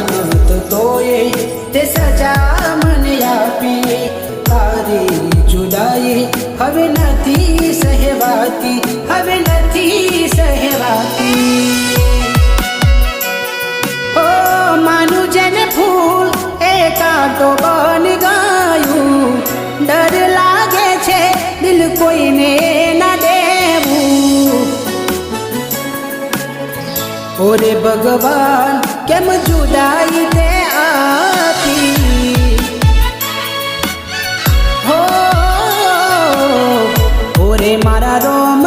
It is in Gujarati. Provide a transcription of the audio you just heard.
નત તોય તે સજા મને આપી. તારી જુદાઈ હવે નથી સહેવાતી, હવે નથી સહેવાતી. ઓ માનું જેને ફૂલ એ કાંટો બની ગયું. ડર લાગે છે દિલ કોઈને ના દેવું. ઓરે ભગવાન કેમ જુદાઈ તે આપી. હો ઓરે મારા રોમ